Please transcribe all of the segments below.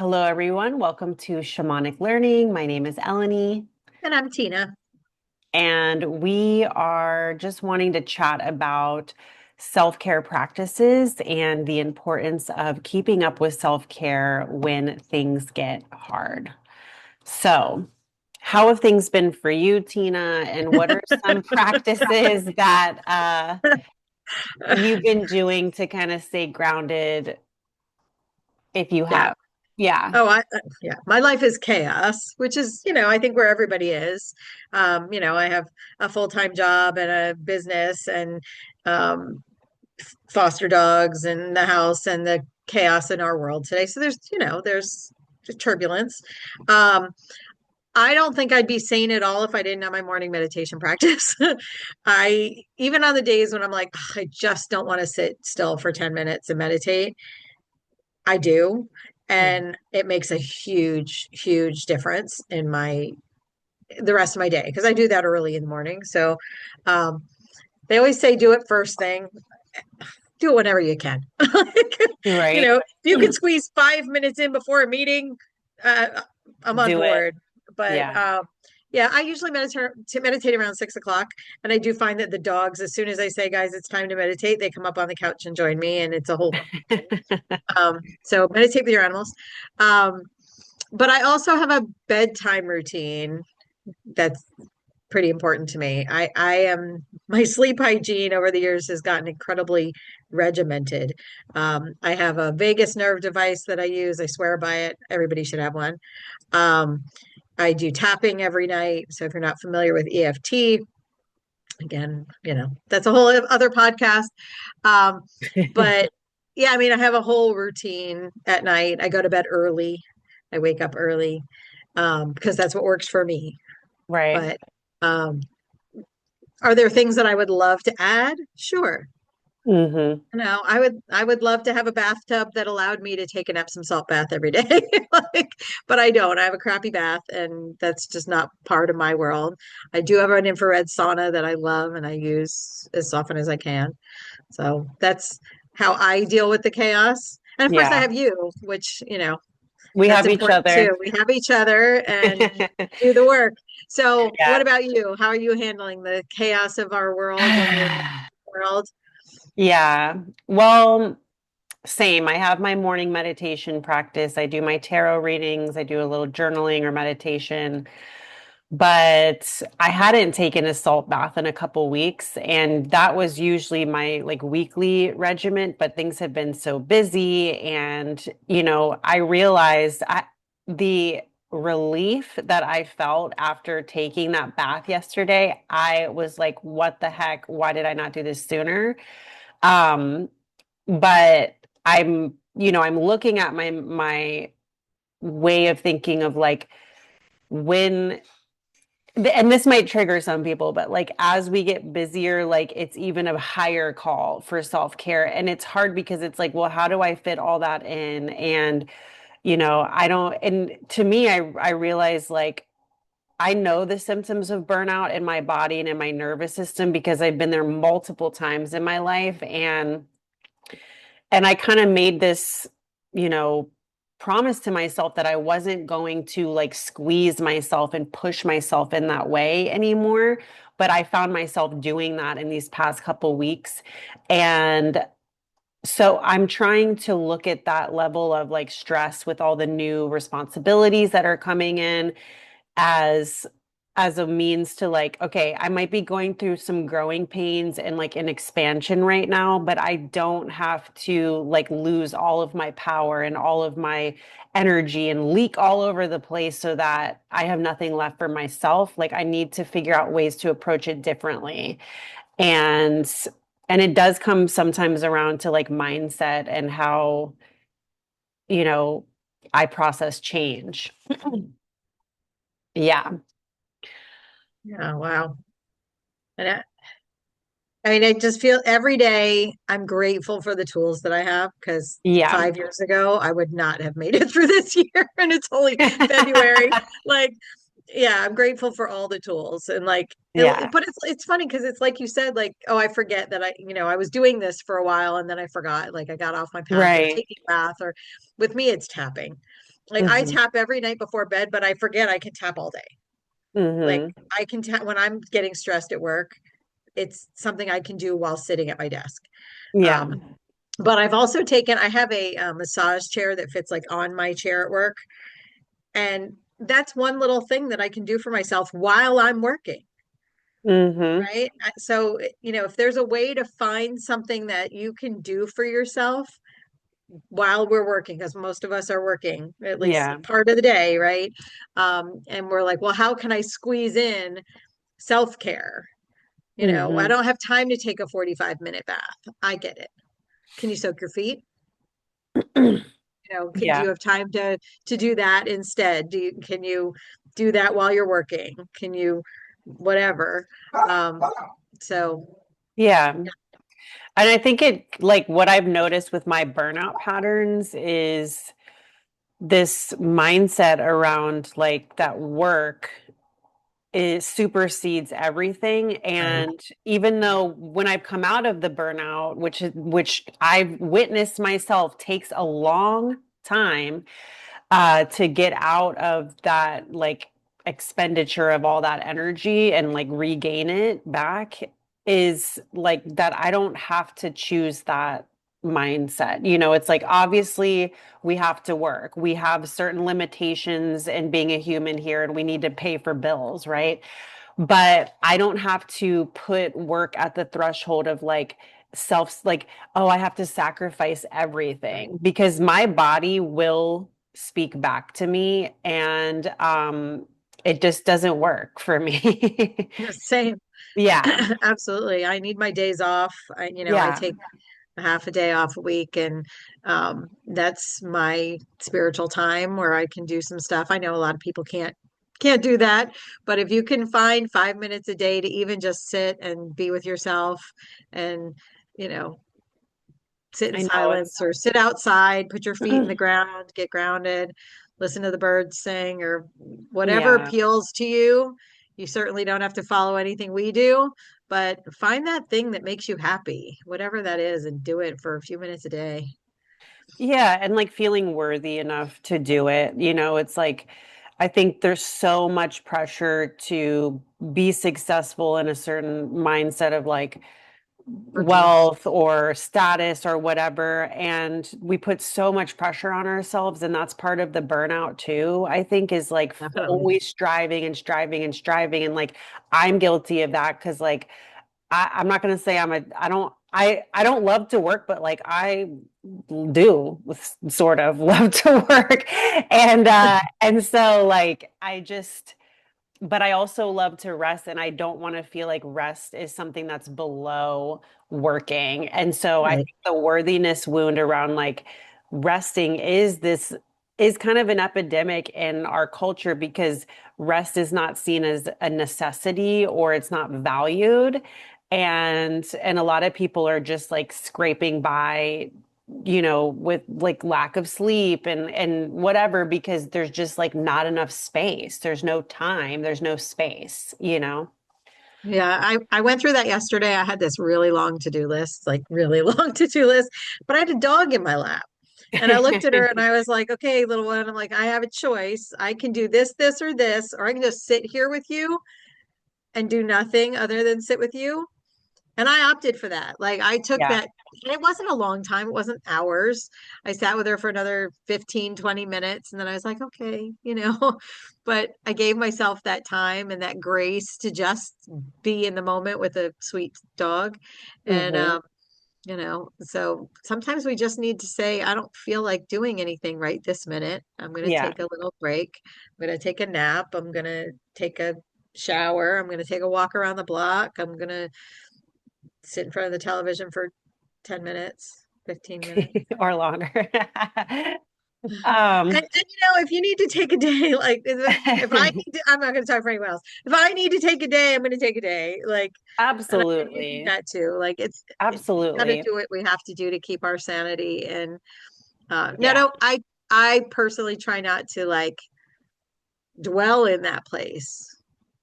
Hello, everyone. Welcome to Shamanic Learning. My name is Eleni, And I'm Tina. and we are just wanting to chat about self-care practices and the importance of keeping up with self-care when things get hard. So, how have things been for you, Tina? And what are some practices that you've been doing to kind of stay grounded if you Yeah. have? Yeah. Yeah. My life is chaos, which is, I think where everybody is. I have a full-time job and a business and um, foster dogs and the house and the chaos in our world today. So there's turbulence. Um, I don't think I'd be sane at all if I didn't have my morning meditation practice. Even on the days when I'm like, "Ugh, I just don't want to sit still for 10 minutes and meditate. I do. Yeah. And it makes a huge, huge difference in the rest of my day because I do that early in the morning. So um, they always say do it first thing, do it whenever you can. Like, Right. if you can squeeze 5 minutes in before a meeting, uh, I'm on Do it. board. But Yeah. yeah, I usually meditate around 6 o'clock. And I do find that the dogs, as soon as I say, guys, it's time to meditate, they come up on the couch and join me. And it's a whole thing. So meditate with your animals. Um, but I also have a bedtime routine that's pretty important to me. I am my sleep hygiene over the years has gotten incredibly regimented. I have a vagus nerve device that I use. I swear by it. Everybody should have one. Um, I do tapping every night. So if you're not familiar with EFT, again, that's a whole other podcast. Um, but yeah, I mean, I have a whole routine at night. I go to bed early. I wake up early because that's what works for me. Right. But um, are there things that I would love to add? Sure. Hmm. I would love to have a bathtub that allowed me to take an Epsom salt bath every day. Like, but I don't. I have a crappy bath and that's just not part of my world. I do have an infrared sauna that I love and I use as often as I can. So that's how I deal with the chaos. And of course I Yeah. have you, which, We that's have each important too. other. We have each other and do the work. So what Yeah. about you? How are you handling the chaos of our world when you're in the world? Yeah. Well, same. I have my morning meditation practice. I do my tarot readings. I do a little journaling or meditation. But I hadn't taken a salt bath in a couple weeks, and that was usually my like weekly regiment, but things have been so busy and I realized the relief that I felt after taking that bath yesterday, I was like, what the heck? Why did I not do this sooner? Um, but I'm looking at my way of thinking of like when and this might trigger some people, but like as we get busier, like it's even a higher call for self-care. And it's hard because it's like, well, how do I fit all that in? And, I don't, and to me, I realize like I know the symptoms of burnout in my body and in my nervous system because I've been there multiple times in my life. And I kind of made this, you know, promise to myself that I wasn't going to like squeeze myself and push myself in that way anymore. But I found myself doing that in these past couple weeks. And so I'm trying to look at that level of like stress with all the new responsibilities that are coming in as a means to like, okay, I might be going through some growing pains and like an expansion right now, but I don't have to like lose all of my power and all of my energy and leak all over the place so that I have nothing left for myself. Like I need to figure out ways to approach it differently. And it does come sometimes around to like mindset and how, you know, I process change. Yeah. Yeah, wow. And I mean, I just feel every day I'm grateful for the tools that I have because Yeah. 5 years ago I would not have made it through this year and it's only February. Like, yeah, I'm grateful for all the tools and like Yeah. but it's funny because it's like you said, like, oh, I forget that I was doing this for a while and then I forgot. Like I got off my path or Right. taking a bath or with me it's tapping. Like I Hmm. tap every night before bed, but I forget I can tap all day. Like Hmm. I can tap when I'm getting stressed at work. It's something I can do while sitting at my desk. Yeah. Um, but I've also taken, I have a, massage chair that fits like on my chair at work. And that's one little thing that I can do for myself while I'm working, Hmm. right? So, if there's a way to find something that you can do for yourself while we're working, because most of us are working at least Yeah. part of the day, right? And we're like, well, how can I squeeze in self-care? I Hmm. don't have time to take a 45-minute bath. I get it. Can you soak your feet? Do Yeah. you have time to do that instead? Can you do that while you're working? Can you whatever? Um, so Yeah. And I think like what I've noticed with my burnout patterns is this mindset around like that work it supersedes everything. right. And even though when I've come out of the burnout, which I've witnessed myself takes a long time to get out of that like expenditure of all that energy and like regain it back is like that I don't have to choose that mindset. It's like obviously we have to work. We have certain limitations in being a human here and we need to pay for bills, right? But I don't have to put work at the threshold of like like, oh, I have to sacrifice everything because my body will speak back to me and it just doesn't work for me. Same. Yeah. Absolutely. I need my days off. I Yeah. take a half a day off a week, and that's my spiritual time where I can do some stuff. I know a lot of people can't do that, but if you can find 5 minutes a day to even just sit and be with yourself and you know sit in I know silence it's or sit outside, put your feet in the ground, get grounded, listen to the birds sing or whatever yeah. appeals to you. You certainly don't have to follow anything we do, but find that thing that makes you happy, whatever that is, and do it for a few minutes a day. Yeah, and like feeling worthy enough to do it. It's like I think there's so much pressure to be successful in a certain mindset of like Routine. wealth or status or whatever. And we put so much pressure on ourselves. And that's part of the burnout too, I think, is like Definitely. always striving and striving and striving. And like I'm guilty of that because like I'm not gonna say I don't love to work, but like I do sort of love to work. And so like I just but I also love to rest and I don't want to feel like rest is something that's below working. And so I Right. think the worthiness wound around like resting is kind of an epidemic in our culture because rest is not seen as a necessity or it's not valued. And a lot of people are just like scraping by with like lack of sleep and whatever because there's just like not enough space. There's no time, there's no space. Yeah, I went through that yesterday. I had this really long to-do list, like really long to-do list, but I had a dog in my lap. And I looked at her and I was like, okay, little one, I'm like, I have a choice. I can do this, or I can just sit here with you and do nothing other than sit with you. And I opted for that. Like I took Yeah. that, and it wasn't a long time, it wasn't hours. I sat with her for another 15, 20 minutes, and then I was like, okay, but I gave myself that time and that grace to just be in the moment with a sweet dog. And Hmm. so sometimes we just need to say, I don't feel like doing anything right this minute. I'm going to Yeah. take a little break. I'm going to take a nap. I'm going to take a shower. I'm going to take a walk around the block. I'm going to sit in front of the television for 10 minutes, 15 minutes. Or longer. And, Um, if you need to take a day, like if I need to, I'm not going to talk for anyone else. If I need to take a day, I'm going to take a day. Like, and you do absolutely. that too. Like, we got to Absolutely. do what we have to do to keep our sanity. And no, Yeah. no, I personally try not to like dwell in that place.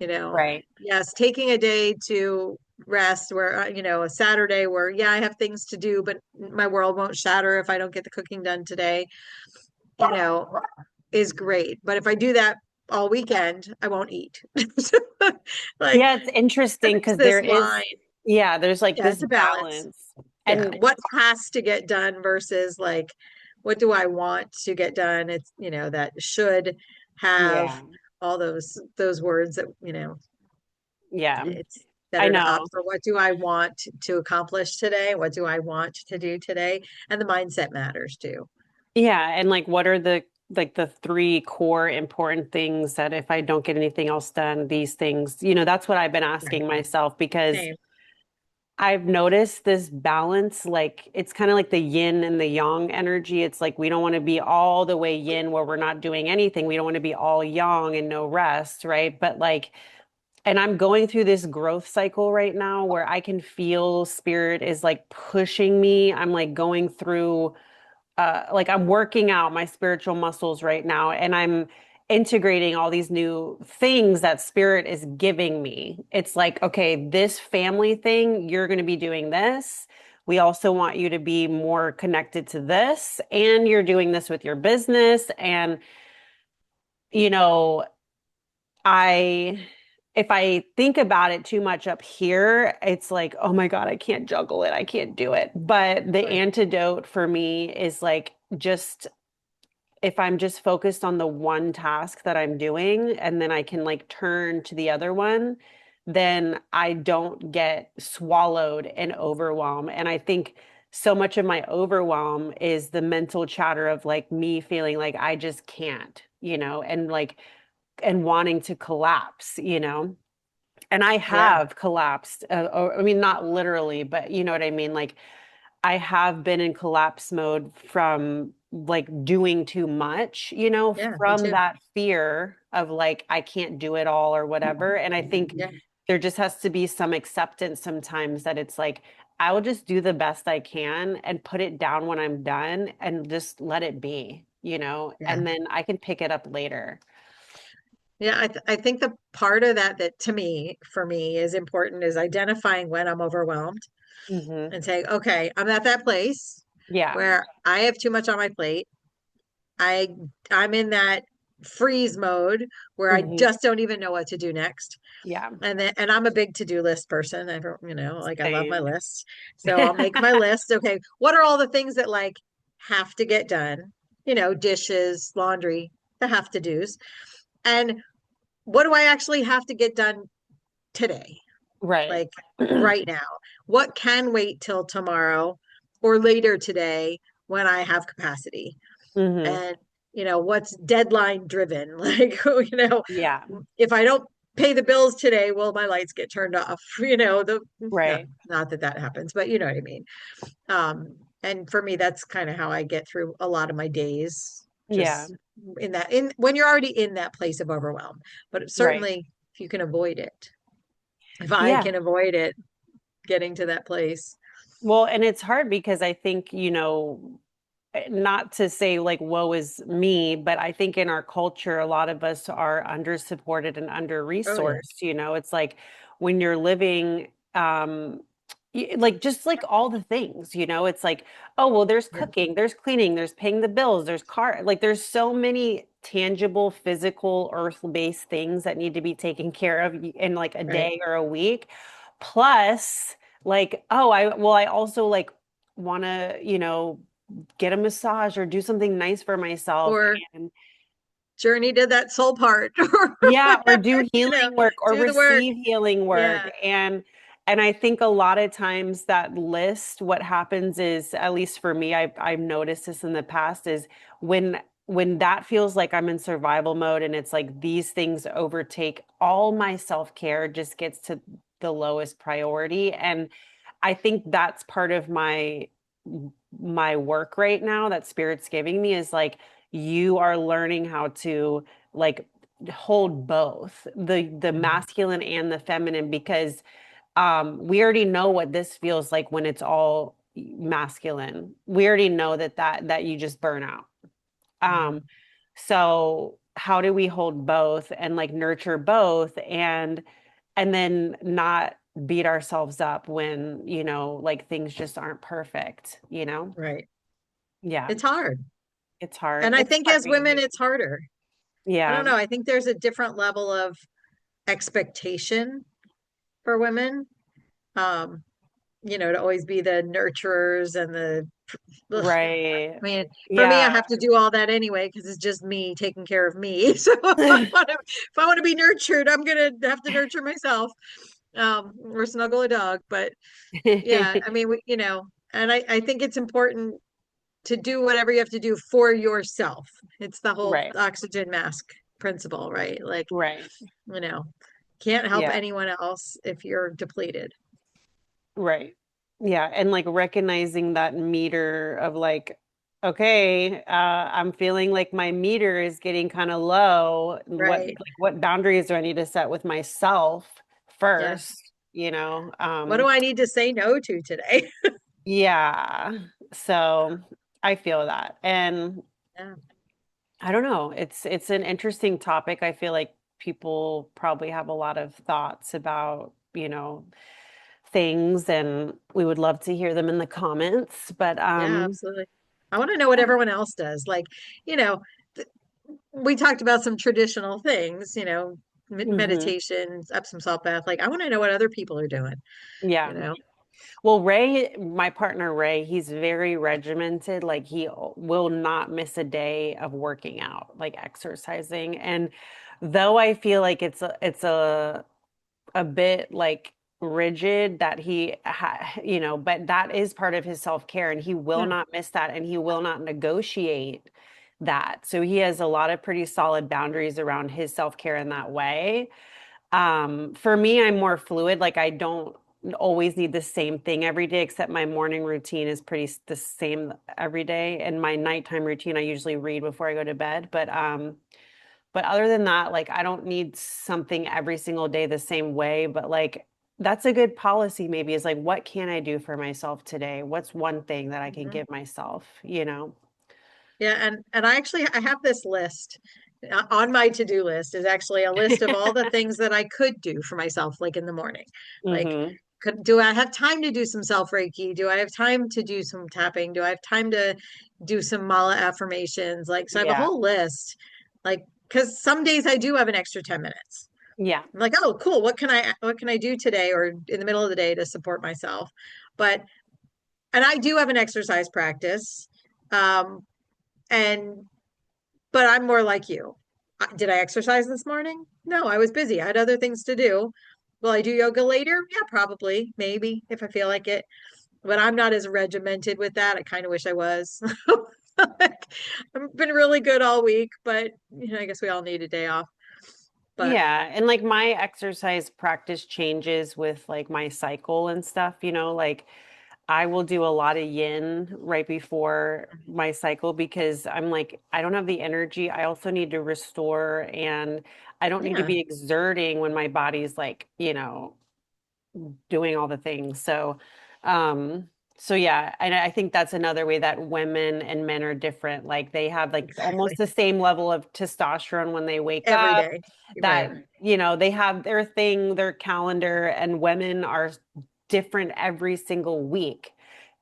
Right. Yes, taking a day to rest where, a Saturday where, yeah, I have things to do, but my world won't shatter if I don't get the cooking done today. You know, is great. But if I do that all weekend, I won't eat. Like Yeah, it's interesting there's because this there is, line. yeah, there's like Yeah, this it's a balance. balance. Yeah. And What has to get done versus like what do I want to get done? It's, that should have yeah, all those words that, yeah, it's I better to opt know. for what do I want to accomplish today? What do I want to do today? And the mindset matters too. Yeah, and like what are the like the three core important things that if I don't get anything else done, these things, that's what I've been Right. asking myself because Same. I've noticed this balance, like it's kind of like the yin and the yang energy. It's like we don't want to be all the way yin where we're not doing anything. We don't want to be all yang and no rest, right? But like, and I'm going through this growth cycle right now where I can feel spirit is like pushing me. I'm like going through like I'm working out my spiritual muscles right now and I'm integrating all these new things that spirit is giving me. It's like, okay, this family thing, you're going to be doing this. We also want you to be more connected to this, and you're doing this with your business. And, you know, I, if I think about it too much up here, it's like, oh my God, I can't juggle it. I can't do it. But the Right. antidote for me is like just if I'm just focused on the one task that I'm doing and then I can like turn to the other one, then I don't get swallowed in overwhelm. And I think so much of my overwhelm is the mental chatter of like me feeling like I just can't, and like, and wanting to collapse, And I Yeah. have collapsed. I mean, not literally, but you know what I mean? Like, I have been in collapse mode from like doing too much, Yeah. Me from too. that fear of like, I can't do it all or whatever. And I think Yeah. there just has to be some acceptance sometimes that it's like, I will just do the best I can and put it down when I'm done and just let it be, Yeah. and then I can pick it up later. Yeah. I think the part of that to me, for me, is important is identifying when I'm overwhelmed Hmm. and saying, okay, I'm at that place Yeah. where I have too much on my plate. I I'm in that freeze mode where I Hmm. just don't even know what to do next. Yeah. And I'm a big to-do list person. Like I love my Same. list. So I'll make my list. Okay, what are all the things that like have to get done? Dishes, laundry, the have to do's. And what do I actually have to get done today? Right. Like right now. What can wait till tomorrow or later today when I have capacity? Hmm. And what's deadline driven? Like, Yeah. if I don't pay the bills today, will my lights get turned off? Right. Not that that happens, but you know what I mean. And for me, that's kind of how I get through a lot of my days, Yeah. just in when you're already in that place of overwhelm. But Right. certainly if you can avoid it, if I Yeah. can avoid it, getting to that place. Well, and it's hard because I think, not to say like woe is me, but I think in our culture, a lot of us are under supported and under Oh yeah, resourced. It's like when you're living, like just like all the things, it's like, oh, well, there's yeah, cooking, there's cleaning, there's paying the bills, there's car, like there's so many tangible, physical, earth-based things that need to be taken care of in like a right. day or a week. Plus, like, oh, I also like want to, get a massage or do something nice for myself Or and journey to that soul part or yeah, or whatever, do healing work or do the work. receive healing work. Yeah, And I think a lot of times that list, what happens is, at least for me, I've noticed this in the past, is when that feels like I'm in survival mode and it's like these things overtake all my self-care just gets to the lowest priority. And I think that's part of my work right now that spirit's giving me is like you are learning how to like hold both the masculine and the feminine because we already know what this feels like when it's all masculine. We already know that you just burn out. yeah, So how do we hold both and like nurture both and then not beat ourselves up when, like things just aren't perfect, right. Yeah. It's hard. It's hard. And I It's think hard as being a women, human. it's harder. I don't Yeah. know. I think there's a different level of expectation for women. Um, to always be the nurturers and the, ugh. Right. I mean, for me, I Yeah. have to do all that anyway because it's just me taking care of me. So if I want to be nurtured, I'm gonna have to nurture myself, or snuggle a dog. But yeah, I mean, and I think it's important to do whatever you have to do for yourself. It's the whole Right. oxygen mask principle, right? Like, Right. you know, can't help Yeah. anyone else if you're depleted. Right. Yeah. And like recognizing that meter of like, okay, I'm feeling like my meter is getting kind of low. Right. What boundaries do I need to set with myself Yeah. first? What do I need to say no to today? Yeah. So I feel that. And Yeah. I don't know. It's an interesting topic. I feel like people probably have a lot of thoughts about, things, and we would love to hear them in the comments. But Yeah, absolutely. I want to know what everyone else does. Like, you know, th- we talked about some traditional things, mhm. meditation, Epsom salt bath. Like, I want to know what other people are doing, Yeah. you know? Well, Ray, my partner Ray, he's very regimented. Like he will not miss a day of working out, like exercising. And though I feel like it's a bit like rigid that but that is part of his self-care and he will Yeah. not miss that and he will not negotiate that. So he has a lot of pretty solid boundaries around his self-care in that way. For me, I'm more fluid. Like I don't always need the same thing every day, except my morning routine is the same every day. And my nighttime routine, I usually read before I go to bed. But other than that, like I don't need something every single day the same way. But like that's a good policy, maybe, is like, what can I do for myself today? What's one thing that I can Mhm. give myself? Yeah, and I have this list on my to-do list is actually a list of all the things that I could do for myself, like in the morning. Like, Hmm. do I have time to do some self Reiki? Do I have time to do some tapping? Do I have time to do some mala affirmations? Like, so I have a Yeah. whole list. Like, because some days I do have an extra 10 minutes. Yeah. I'm like, oh, cool. What can I do today or in the middle of the day to support myself? But and I do have an exercise practice. Um, and but I'm more like you. Did I exercise this morning? No, I was busy. I had other things to do. Will I do yoga later? Yeah, probably, maybe if I feel like it. But I'm not as regimented with that. I kind of wish I was. Like, I've been really good all week, but I guess we all need a day off. But Yeah, and like my exercise practice changes with like my cycle and stuff, like I will do a lot of yin right before my cycle because I'm like, I don't have the energy. I also need to restore and I don't need to yeah, be exerting when my body's like, doing all the things. Um, so yeah, and I think that's another way that women and men are different. Like they have like almost exactly. the same level of testosterone when they wake Every up, day. Right. that they have their thing, their calendar, and women are different every single week.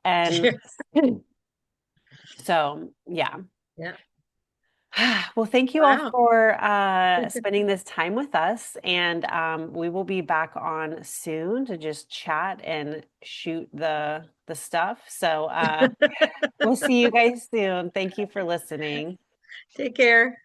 And Yes. so, yeah. Yeah. Well, thank you all Wow. for spending this time with us. And we will be back on soon to just chat and shoot the stuff. So we'll see you guys soon. Thank you for listening. Take care.